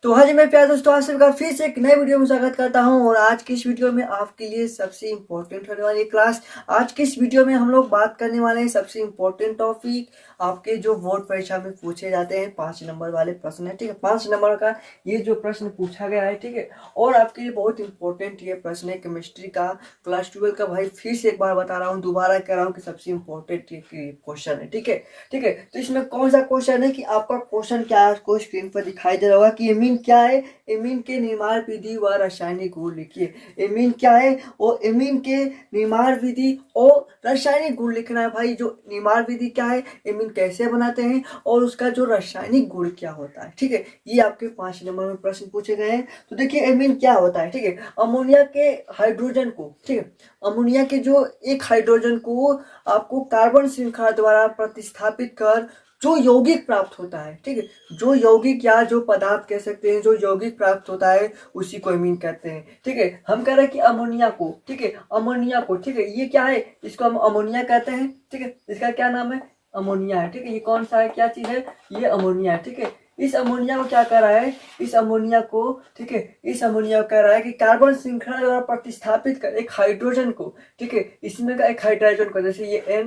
तो हाँ जी मेरे प्यारे दोस्तों, आप सबका फिर से एक नए वीडियो में स्वागत करता हूँ। और आज की इस वीडियो में आपके लिए सबसे इम्पोर्टेंट होने वाली क्लास। आज की इस वीडियो में हम लोग बात करने वाले हैं सबसे इम्पोर्टेंट टॉपिक, आपके जो बोर्ड परीक्षा में पूछे जाते हैं 5 नंबर वाले प्रश्न है। ठीक है, 5 नंबर का ये जो प्रश्न पूछा गया है, ठीक है। और आपके लिए बहुत इंपॉर्टेंट ये प्रश्न है केमिस्ट्री का, क्लास 12 का। भाई फिर से एक बार बता रहा हूँ, दोबारा कह रहा हूँ कि सबसे इम्पोर्टेंट ये क्वेश्चन है। ठीक है, ठीक है। तो इसमें कौन सा क्वेश्चन है कि आपका क्वेश्चन क्या है, आपको स्क्रीन पर दिखाई दे रहा होगा कि एमीन क्या है। एमीन के निर्माण विधि व रासायनिक गुण लिखिए। एमीन क्या है और एमीन के निर्माण विधि और रासायनिक गुण लिखना है। भाई जो निर्माण विधि क्या है, एमीन कैसे बनाते हैं और उसका जो रासायनिक गुण क्या होता है। ठीक है, ये आपके 5 नंबर में प्रश्न पूछे गए हैं। तो देखिए एमीन क्या होता है। ठीक है, अमोनिया के हाइड्रोजन को, ठीक है, अमोनिया के जो एक हाइड्रोजन को आपको कार्बन श्रृंखला द्वारा प्रतिस्थापित कर जो यौगिक प्राप्त होता है, ठीक है, जो यौगिक या जो पदार्थ कह सकते हैं, जो यौगिक प्राप्त होता है उसी को एमीन कहते हैं। ठीक है, हम कह रहे हैं कि अमोनिया को, ठीक है, अमोनिया को, ठीक है, ये क्या है, इसको हम अमोनिया कहते हैं। ठीक है, इसका क्या नाम है, अमोनिया है। ठीक है, ये कौन सा है, क्या चीज है, ये अमोनिया है। ठीक है, इस अमोनिया को क्या कर रहा है, इस अमोनिया को, ठीक है, इस अमोनिया को कह रहा है कि कार्बन श्रृंखला द्वारा प्रतिस्थापित कर एक हाइड्रोजन को, ठीक है, इसमें का एक हाइड्रोजन को, जैसे ये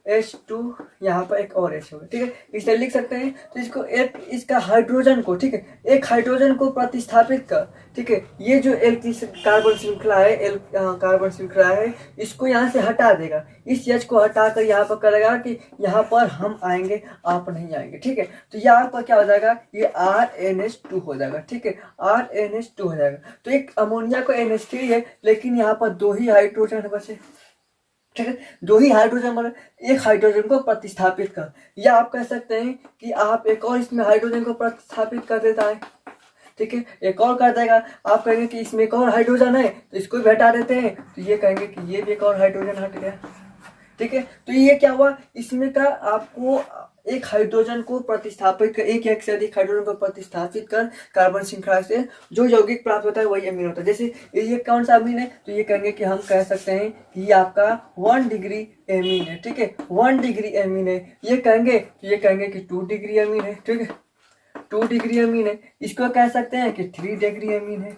NH2, यहाँ पर एक और H होगा। ठीक है, इसे लिख सकते हैं। तो इसको एक, इसका हाइड्रोजन को, ठीक है, एक हाइड्रोजन को प्रतिस्थापित कर, ठीक है, ये जो L की कार्बन श्रृंखला है, L कार्बन श्रृंखला है, इसको यहाँ से हटा देगा। इस H को हटाकर यहाँ पर करेगा कि यहाँ पर हम आएंगे, आप नहीं आएंगे। ठीक है, तो यहाँ पर क्या हो जाएगा, ये RNH2 हो जाएगा। ठीक है, RNH2 हो जाएगा। तो एक अमोनिया को NH3 है, लेकिन यहाँ पर 2 ही हाइड्रोजन बचे। ठीक है, 2 ही हाइड्रोजन बने, एक हाइड्रोजन को प्रतिस्थापित कर, या आप कह सकते हैं कि आप एक और इसमें हाइड्रोजन को प्रतिस्थापित कर देता है। ठीक है, एक और कर देगा। आप कहेंगे कि इसमें एक और हाइड्रोजन है तो इसको भी हटा देते हैं, तो ये कहेंगे कि ये भी एक और हाइड्रोजन हट गया। ठीक है, तो ये क्या हुआ, इसमें का आपको एक हाइड्रोजन को प्रतिस्थापित कर, एक से अधिक हाइड्रोजन को प्रतिस्थापित कर कार्बन श्रृंखला से जो यौगिक प्राप्त होता है वही अमीन होता है। जैसे ये कौन सा अमीन है, तो ये कहेंगे कि हम कह सकते हैं कि ये आपका 1 डिग्री अमीन है। ठीक है, 1 डिग्री अमीन है। ये कहेंगे तो ये कहेंगे कि 2 डिग्री अमीन है। ठीक है, 2 डिग्री अमीन है। इसको कह सकते हैं कि 3 डिग्री अमीन है।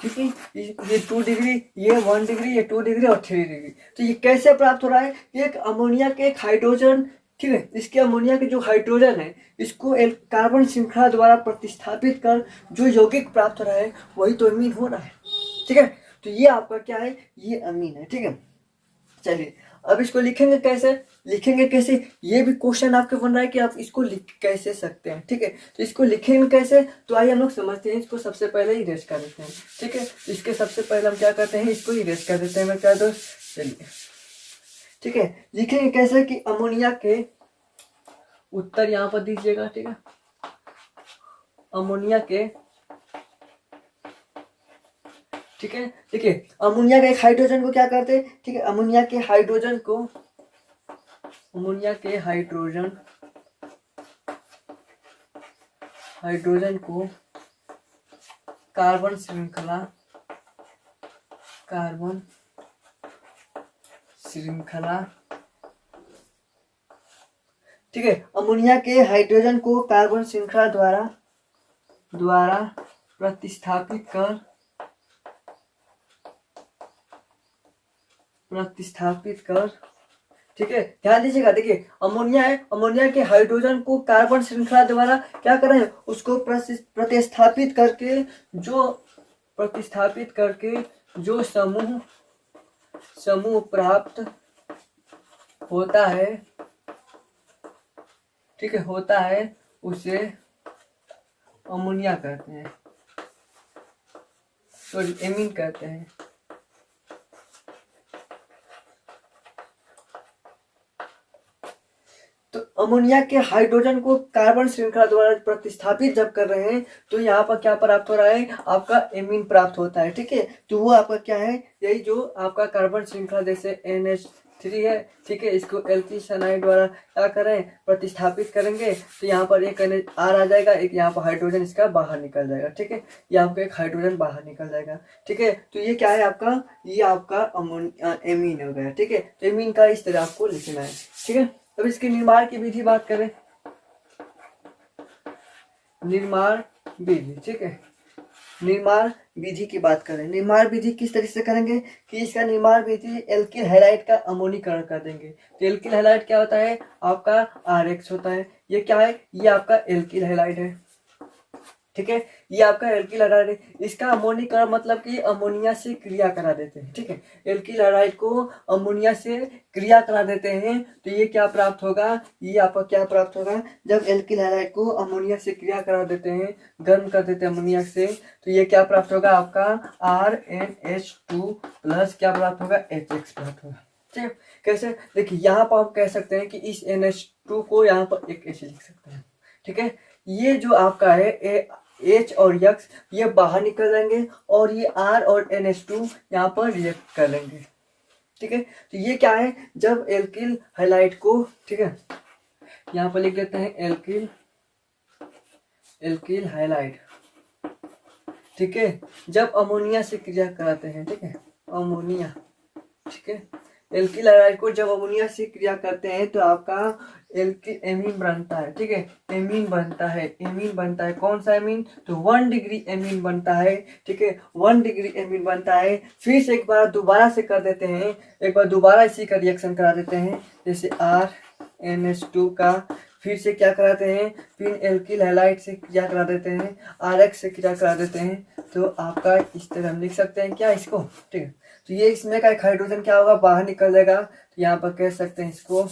ठीक है, ये 2 डिग्री, ये 1 डिग्री, ये 2 डिग्री और 3 डिग्री। तो ये कैसे प्राप्त हो रहा है, एक अमोनिया के एक हाइड्रोजन, ठीक है, इसके अमोनिया के जो हाइड्रोजन है इसको एक कार्बन श्रृंखला द्वारा प्रतिस्थापित कर जो यौगिक प्राप्त हो रहा है वही तो अमीन हो रहा है। ठीक है, तो ये आपका क्या है, ये अमीन है। ठीक है, चलिए अब इसको लिखेंगे कैसे, लिखेंगे कैसे, ये भी क्वेश्चन आपके बन रहा है कि आप इसको लिख कैसे सकते हैं। ठीक है, तो इसको लिखेंगे कैसे, तो आइए हम लोग समझते हैं। इसको सबसे पहले इरेज कर देते हैं। ठीक है, इसके सबसे पहले हम क्या करते हैं, इसको इरेज कर देते हैं मेरे प्यारे दोस्त। चलिए, ठीक है, लिखेंगे कैसे कि अमोनिया के, उत्तर यहाँ पर दीजिएगा। ठीक है, अमोनिया के, ठीक है, ठीक है, अमोनिया के एक हाइड्रोजन को क्या करते हैं, ठीक है, अमोनिया के हाइड्रोजन को, अमोनिया के हाइड्रोजन, हाइड्रोजन को कार्बन श्रृंखला, कार्बन श्रृंखला, ठीक है, अमोनिया के हाइड्रोजन को कार्बन श्रृंखला द्वारा प्रतिस्थापित कर, ठीक है, ध्यान दीजिएगा। देखिए अमोनिया है, अमोनिया के हाइड्रोजन को कार्बन श्रृंखला द्वारा क्या कर रहे हैं, उसको प्रतिस्थापित करके जो समूह प्राप्त होता है, ठीक है, होता है, उसे अमोनिया कहते हैं, सॉरी एमीन कहते हैं। तो अमोनिया के हाइड्रोजन को कार्बन श्रृंखला द्वारा प्रतिस्थापित जब कर रहे हैं तो यहाँ पर क्या प्राप्त हो रहा है, आपका एमीन प्राप्त होता है। ठीक है, तो वो आपका क्या है, यही जो आपका कार्बन श्रृंखला जैसे NH3 है, ठीक है, इसको एल्किल सनाइड द्वारा क्या करें, प्रतिस्थापित करेंगे तो यहाँ पर एक R आ जाएगा, एक यहाँ पर हाइड्रोजन इसका बाहर निकल जाएगा। ठीक है, ये आपका एक हाइड्रोजन बाहर निकल जाएगा। ठीक है, तो ये क्या है आपका, ये आपका एमीन हो गया। ठीक है, तो एमीन का इस तरह आपको लिखना है। ठीक है, अब इसके निर्माण की विधि बात करें, निर्माण विधि, ठीक है। निर्माण विधि की बात करें, निर्माण विधि किस तरीके से करेंगे कि इसका निर्माण विधि एल्किल हैलाइड का अमोनीकरण कर देंगे। तो एल्किल हैलाइड क्या होता है आपका RX होता है। ये क्या है, ये आपका एल्किल हैलाइड है, ठीक है। ये आपका एल्किल हैलाइड है, इसका अमोनीकरण मतलब कि अमोनिया से क्रिया करा देते हैं, ठीक है। एल्किल हैलाइड को अमोनिया से क्रिया करा देते हैं तो ये क्या प्राप्त होगा, ये आपका क्या प्राप्त होगा, जब एल्किल हैलाइड को अमोनिया से क्रिया करा देते हैं, गर्म कर देते हैं अमोनिया से, तो ये क्या प्राप्त होगा आपका RnH2 प्लस क्या प्राप्त होगा HX प्राप्त होगा, ठीक है। कैसे, देखिए यहाँ पर आप कह सकते हैं कि इस NH2 को यहाँ पर एक ऐसे लिख सकते हैं, ठीक है। ये जो आपका है H और X ये बाहर निकल जाएंगे और ये R और NH2 यहाँ पर रिएक्ट कर लेंगे, ठीक है। तो ये क्या है, जब एल्किल हैलाइड को, ठीक है, यहाँ पर लिख लेते हैं एल्किल हैलाइड, ठीक है, जब अमोनिया से क्रिया कराते हैं, ठीक है, अमोनिया, ठीक है, एल्किल हैलाइड को जब अमोनिया से क्रिया करते हैं तो आपका एल्किल एमीन बनता है, ठीक है, एमीन बनता है, एमीन बनता है, कौन सा एमीन, तो 1 डिग्री एमीन बनता है, ठीक है, 1 डिग्री एमीन बनता है। फिर से एक बार दोबारा से कर देते हैं, एक बार दोबारा इसी का रिएक्शन करा देते हैं, जैसे RnH2 का फिर से क्या कराते हैं, फिर एल्किल हैलाइड से क्रिया करा देते हैं, RX से क्रिया करा देते हैं, तो आपका इस तरह हम लिख सकते हैं क्या इसको, ठीक है। तो ये इसमें का एक हाइड्रोजन क्या होगा, बाहर निकल जाएगा, तो यहाँ पर कह सकते हैं इसको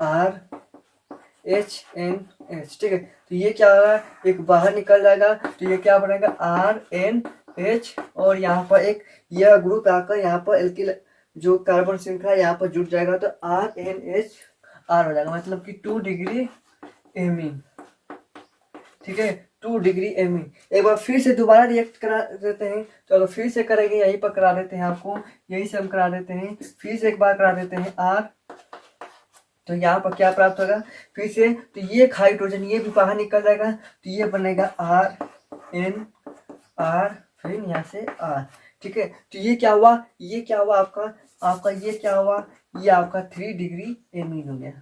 RHNH, ठीक है। तो ये क्या होगा, एक बाहर निकल जाएगा, तो ये क्या बनेगा RNH, और यहाँ पर एक यह ग्रुप आकर यहाँ पर एल्किल जो कार्बन श्रृंखला यहाँ पर जुड़ जाएगा, तो RNHR हो जाएगा, मतलब कि 2 डिग्री एमीन, ठीक है, 2 डिग्री एमीन। एक बार फिर से दोबारा रिएक्ट करा देते हैं, चलो फिर से करेंगे, यहीं पर करा देते हैं आपको, यही से हम करा देते हैं, फिर से एक बार करा देते हैं R, तो यहाँ पर क्या प्राप्त होगा फिर से, तो ये हाइड्रोजन ये भी बाहर निकल जाएगा, तो ये बनेगा RnR, फिर यहाँ से R, ठीक है। तो ये क्या हुआ, ये क्या हुआ आपका ये क्या हुआ, ये आपका 3 डिग्री एमीन हो गया,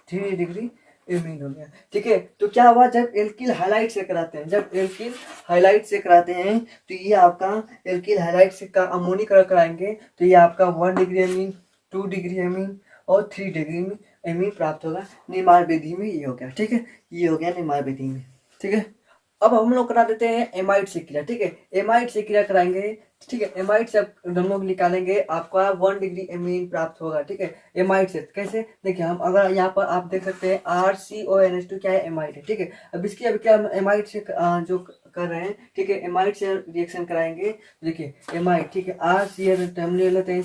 3 डिग्री एमीन हो गया, ठीक है। तो क्या हुआ, जब एल्किल हैलाइड से कराते हैं, जब एल्किल हैलाइड से कराते हैं तो ये आपका एल्किल हैलाइड से का अमोनीकरण कराएंगे, तो ये आपका 1 डिग्री एमीन, 2 डिग्री एमीन और 3 डिग्री एमीन प्राप्त होगा। निर्माण विधि में ये हो गया, ठीक है, ये हो गया निर्माण विधि में, ठीक है। अब हम लोग करा देते हैं एमाइड से क्रिया, ठीक है, एमाइड से क्रिया कराएंगे, ठीक है। एमाइड से हम लोग निकालेंगे, आपका 1 डिग्री एमीन प्राप्त होगा, ठीक है। एमाइड से कैसे, देखिए हम अगर यहाँ पर आप देख सकते हैं RCONH2 क्या है, एमाइड है, ठीक है। अब इसकी अभी क्या हम एमाइड से जो कर रहे हैं, ठीक है, एमाइड से रिएक्शन कराएंगे, देखिए एमाइड, ठीक है, हम ले लेते हैं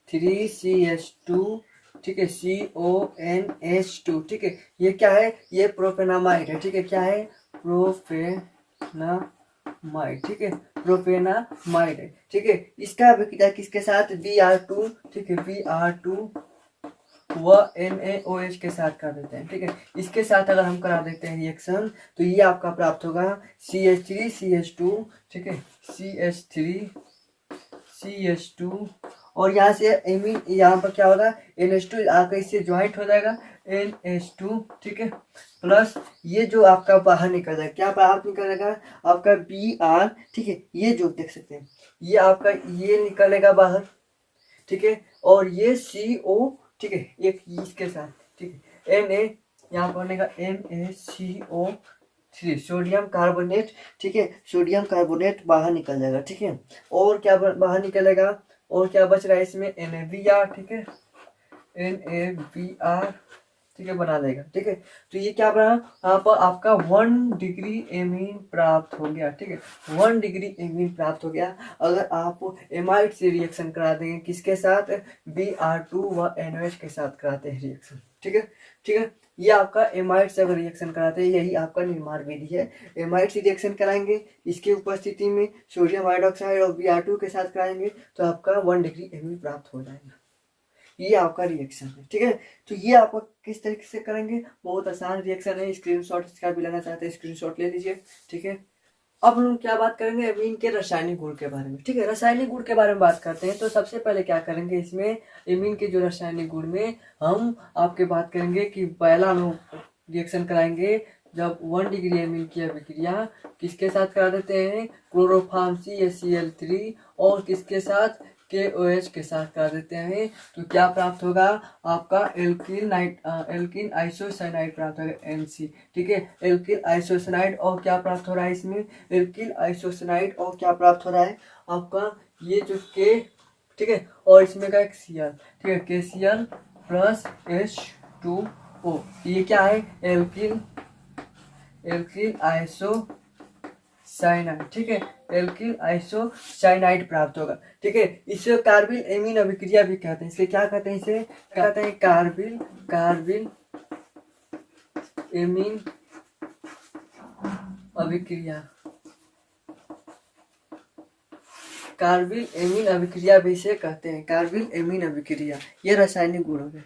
CH3CH2, ठीक है, CONH2, ठीक है। ये क्या है, ये प्रोपेनामाइड है, ठीक है, क्या है, प्रोपेनामाइड, ठीक है, प्रोपेनामाइड है, ठीक है। इसका अभिक्रिया किसके साथ, Br2, ठीक है, Br2 व NaOH के साथ कर देते हैं, ठीक है। इसके साथ अगर हम करा देते हैं रिएक्शन तो ये आपका प्राप्त होगा CH3CH2, ठीक है, CH3CH2, और यहाँ से एमीन, यहाँ पर क्या होगा NH2 आकर इससे ज्वाइंट हो जाएगा NH2, ठीक है, प्लस ये जो आपका बाहर निकल जाएगा, क्या बाहर निकल जाएगा आपका Br, ठीक है, ये जो देख सकते हैं ये आपका ये निकलेगा बाहर, ठीक है, और ये CO, ठीक है, एक इसके साथ, ठीक है, Na यहाँ पर बनेगा NaCO3 सोडियम कार्बोनेट, ठीक है, सोडियम कार्बोनेट बाहर निकल जाएगा, ठीक है। और क्या बाहर निकलेगा, और क्या बच रहा है इसमें NaBr, ठीक है, NaBr, ठीक है, बना देगा, ठीक है। तो ये क्या बना, यहाँ पर आपका 1 डिग्री एमीन प्राप्त हो गया, ठीक है, 1 डिग्री एमीन प्राप्त हो गया। अगर आप एमाइड से रिएक्शन करा देंगे, किसके साथ, Br2 व NOH के साथ कराते हैं रिएक्शन, ठीक है, ठीक है। ये आपका एमाइड से अगर रिएक्शन कराते हैं, यही आपका निर्माण विधि है। एमाइड से रिएक्शन कराएंगे, इसकी उपस्थिति में सोडियम हाइड्रोक्साइड और Br2 के साथ कराएंगे तो आपका 1 डिग्री एमीन प्राप्त हो जाएगा। ये आपका रिएक्शन है, ठीक है। तो ये आप किस तरीके से करेंगे, बहुत आसान रिएक्शन है, स्क्रीनशॉट इसका भी लेना चाहते हैं स्क्रीनशॉट ले लीजिए, ठीक है। अब हम क्या बात करेंगे एमीन के रासायनिक गुण के बारे में, ठीक है। रासायनिक गुण के बारे में बात करते हैं तो सबसे पहले क्या करेंगे, इसमें एमीन के जो रासायनिक गुण में हम आपके बात करेंगे कि पहला हम रिएक्शन कराएंगे जब 1 डिग्री एमीन की अभिक्रिया किसके साथ करा देते हैं, क्लोरोफॉर्म CaCl3 और किसके साथ, KOH के साथ करा देते हैं, तो क्या प्राप्त होगा आपका एल्किल आइसोसाइनाइड प्राप्त होगा NC। ठीक है, एल्किल आइसोसाइनाइड और क्या प्राप्त हो रहा है इसमें, एल्किल आइसोसाइनाइड और क्या प्राप्त हो रहा है आपका ये जो K, ठीक है, और इसमें का एक Cl, ठीक है, KCl प्लस H2O, ये क्या है, एल्किल आइसोसाइनाइड। ठीक है, एल्किल आइसोसाइनाइड प्राप्त होगा। ठीक है, इसे कार्बिल एमीन अभिक्रिया भी कहते हैं। इसे क्या कहते हैं, इसे कहते हैं कार्बिल एमीन अभिक्रिया। कार्बिल एमीन अभिक्रिया भी इसे कहते हैं, कार्बिल एमीन अभिक्रिया। ये रासायनिक गुण हो गए।